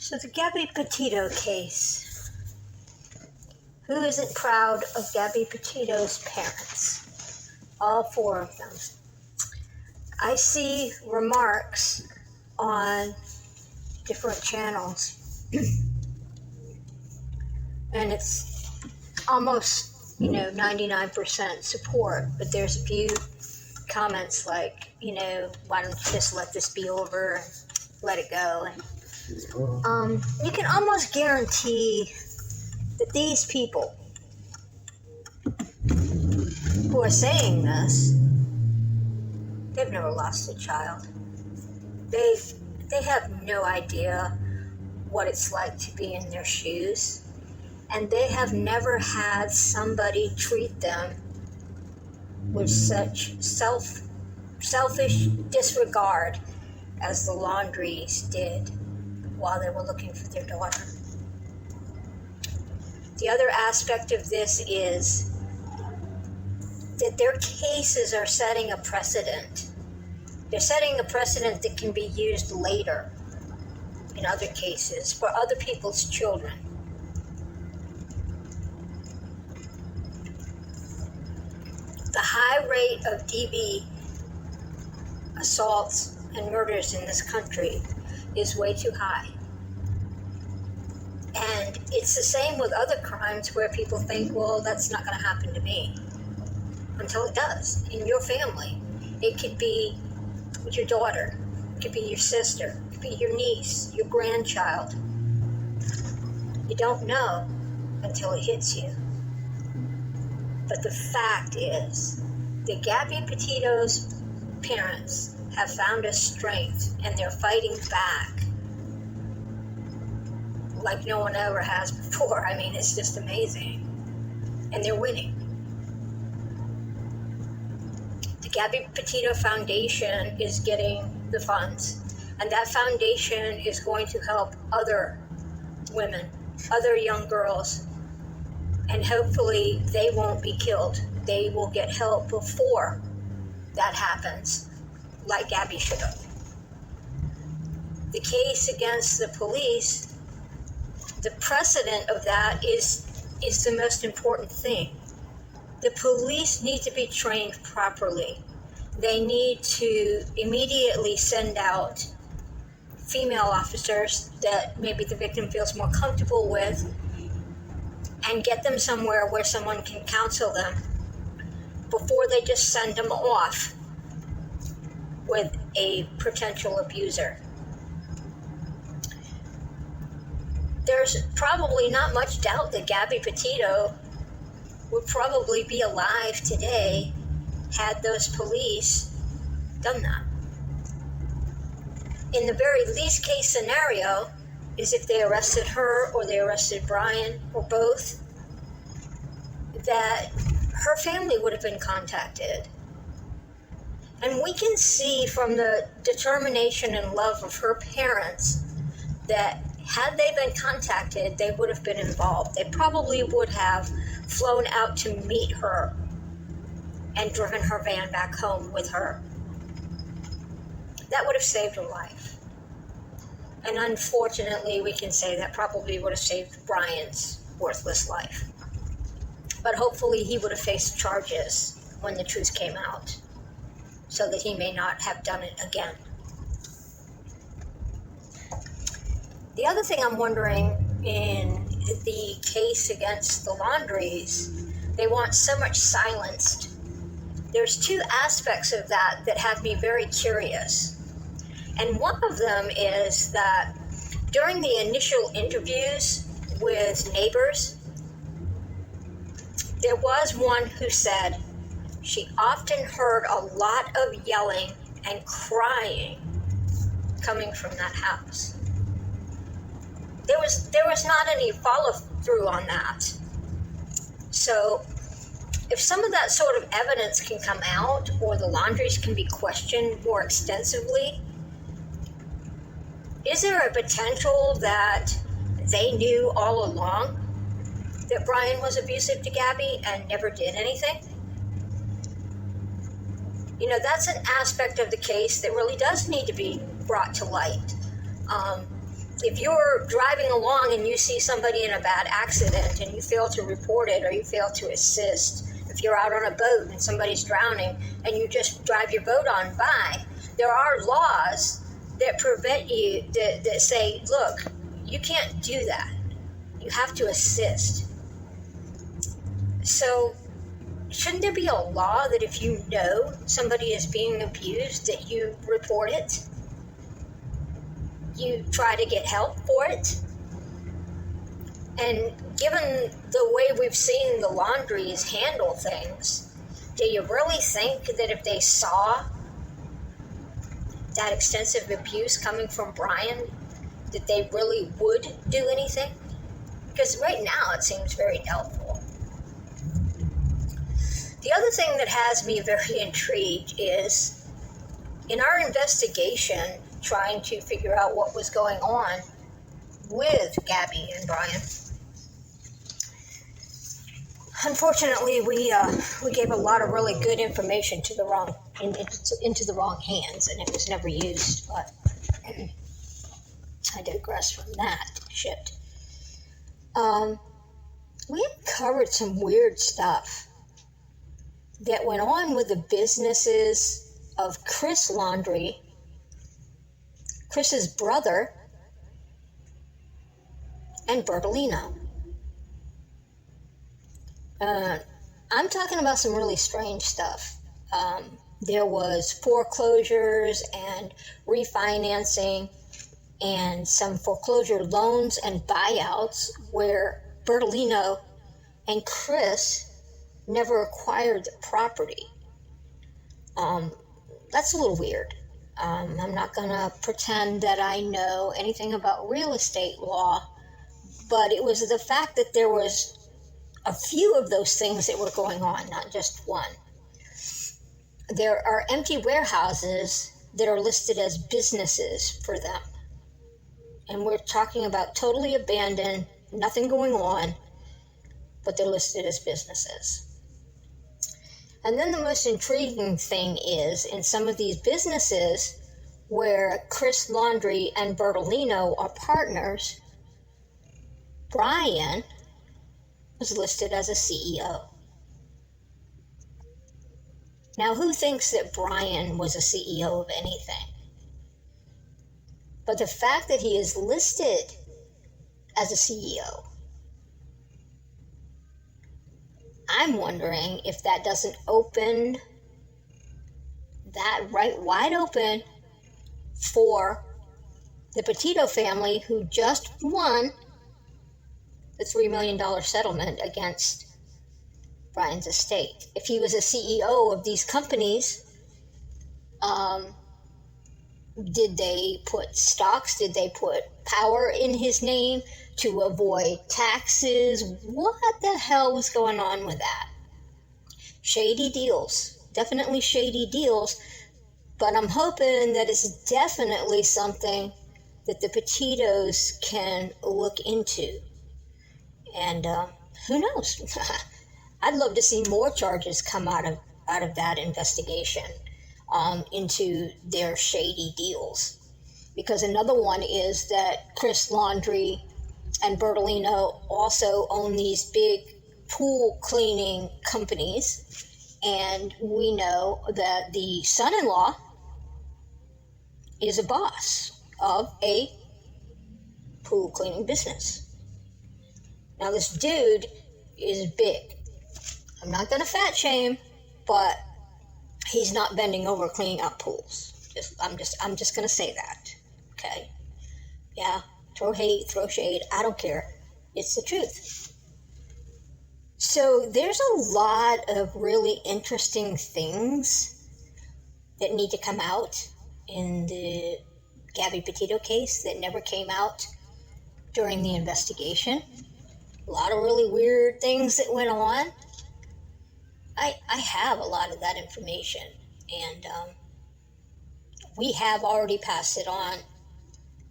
So the Gabby Petito case. Who isn't proud of Gabby Petito's parents? All four of them. I see remarks on different channels and it's almost, 99% support, but there's a few comments like, why don't you just let this be over and let it go? And you can almost guarantee that these people who are saying this, they've never lost a child. They have no idea what it's like to be in their shoes, and they have never had somebody treat them with such selfish disregard as the Laundries did while they were looking for their daughter. The other aspect of this is that their cases are setting a precedent. They're setting a precedent that can be used later in other cases for other people's children. The high rate of DV assaults and murders in this country is way too high. And it's the same with other crimes where people think, well, that's not going to happen to me. Until it does, in your family. It could be your daughter, it could be your sister, it could be your niece, your grandchild. You don't know until it hits you. But the fact is that Gabby Petito's parents have found a strength and they're fighting back like no one ever has before. I mean, it's just amazing. And they're winning. The Gabby Petito Foundation is getting the funds, and that foundation is going to help other women, other young girls, and hopefully they won't be killed. They will get help before that happens, like Gabby should have. The case against the police, the precedent of that is the most important thing. The police need to be trained properly. They need to immediately send out female officers that maybe the victim feels more comfortable with and get them somewhere where someone can counsel them before they just send them off with a potential abuser. There's probably not much doubt that Gabby Petito would probably be alive today had those police done that. In the very least case scenario is if they arrested her or they arrested Brian or both, that her family would have been contacted. And we can see from the determination and love of her parents that had they been contacted, they would have been involved. They probably would have flown out to meet her and driven her van back home with her. That would have saved her life. And unfortunately, we can say that probably would have saved Brian's worthless life. But hopefully he would have faced charges when the truth came out, so that he may not have done it again. The other thing I'm wondering in the case against the Laundries, they want so much silenced. There's two aspects of that have me very curious. And one of them is that during the initial interviews with neighbors, there was one who said she often heard a lot of yelling and crying coming from that house. There was not any follow-through on that. So if some of that sort of evidence can come out, or the Laundries can be questioned more extensively, is there a potential that they knew all along that Brian was abusive to Gabby and never did anything? That's an aspect of the case that really does need to be brought to light. if you're driving along and you see somebody in a bad accident and you fail to report it or you fail to assist, if you're out on a boat and somebody's drowning and you just drive your boat on by, there are laws that prevent you, that say, look, you can't do that. You have to assist. So shouldn't there be a law that if you know somebody is being abused, that you report it? You try to get help for it? And given the way we've seen the laundries handle things, do you really think that if they saw that extensive abuse coming from Brian, that they really would do anything? Because right now it seems very doubtful. The other thing that has me very intrigued is, in our investigation, trying to figure out what was going on with Gabby and Brian, unfortunately, we gave a lot of really good information to the wrong into the wrong hands, and it was never used. But I digress from that shit. We covered some weird stuff that went on with the businesses of Chris Laundrie, Chris's brother, and Bertolino. I'm talking about some really strange stuff. There was foreclosures and refinancing and some foreclosure loans and buyouts where Bertolino and Chris never acquired the property. That's a little weird. I'm not going to pretend that I know anything about real estate law, but it was the fact that there was a few of those things that were going on, not just one. There are empty warehouses that are listed as businesses for them. And we're talking about totally abandoned, nothing going on, but they're listed as businesses. And then the most intriguing thing is, in some of these businesses where Chris Laundrie and Bertolino are partners, Brian was listed as a CEO. Now, who thinks that Brian was a CEO of anything? But the fact that he is listed as a CEO, I'm wondering if that doesn't open that right wide open for the Petito family, who just won the $3 million settlement against Brian's estate. If he was a CEO of these companies, did they put stocks? Did they put power in his name to avoid taxes? What the hell was going on with that? Shady deals. Definitely shady deals. But I'm hoping that it's definitely something that the Petitos can look into. And who knows? I'd love to see more charges come out of that investigation into their shady deals. Because another one is that Chris Laundrie and Bertolino also own these big pool cleaning companies. And we know that the son-in-law is a boss of a pool cleaning business. Now, this dude is big. I'm not going to fat shame, but he's not bending over cleaning out pools. I'm just going to say that. Okay? Yeah, throw hate, throw shade. I don't care. It's the truth. So there's a lot of really interesting things that need to come out in the Gabby Petito case that never came out during the investigation. A lot of really weird things that went on. I have a lot of that information, and we have already passed it on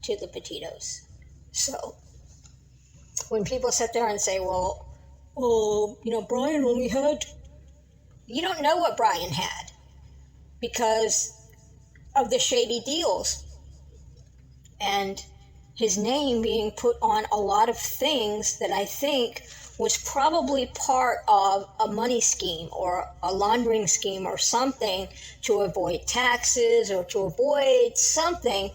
to the Petitos. So when people sit there and say, well, Brian only had... You don't know what Brian had because of the shady deals. And his name being put on a lot of things that I think was probably part of a money scheme or a laundering scheme or something to avoid taxes or to avoid something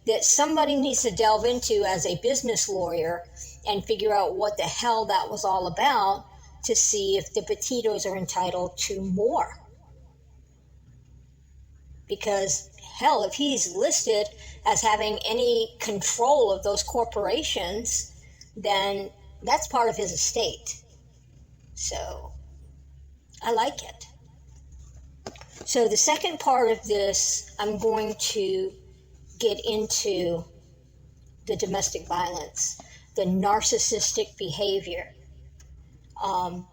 that somebody needs to delve into as a business lawyer and figure out what the hell that was all about to see if the Petitos are entitled to more. Because hell, if he's listed as having any control of those corporations, then that's part of his estate. So I like it. So the second part of this, I'm going to get into the domestic violence, the narcissistic behavior, and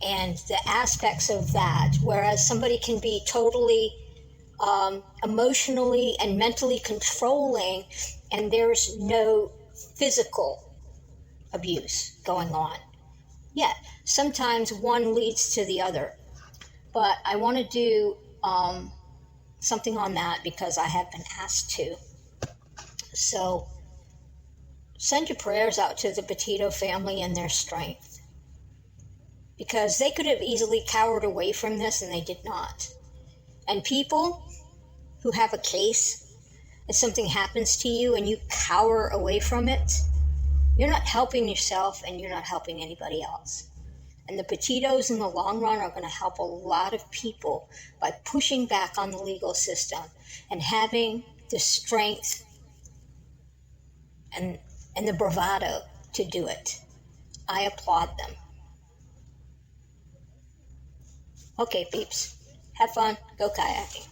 the aspects of that, whereas somebody can be totally emotionally and mentally controlling and there's no physical abuse going on. Yet, sometimes one leads to the other. But I want to do something on that because I have been asked to. So, send your prayers out to the Petito family and their strength. Because they could have easily cowered away from this and they did not. And people who have a case and something happens to you and you cower away from it, you're not helping yourself and you're not helping anybody else. And the Petitos in the long run are going to help a lot of people by pushing back on the legal system and having the strength and the bravado to do it. I applaud them. Okay, peeps. Have fun. Go kayaking.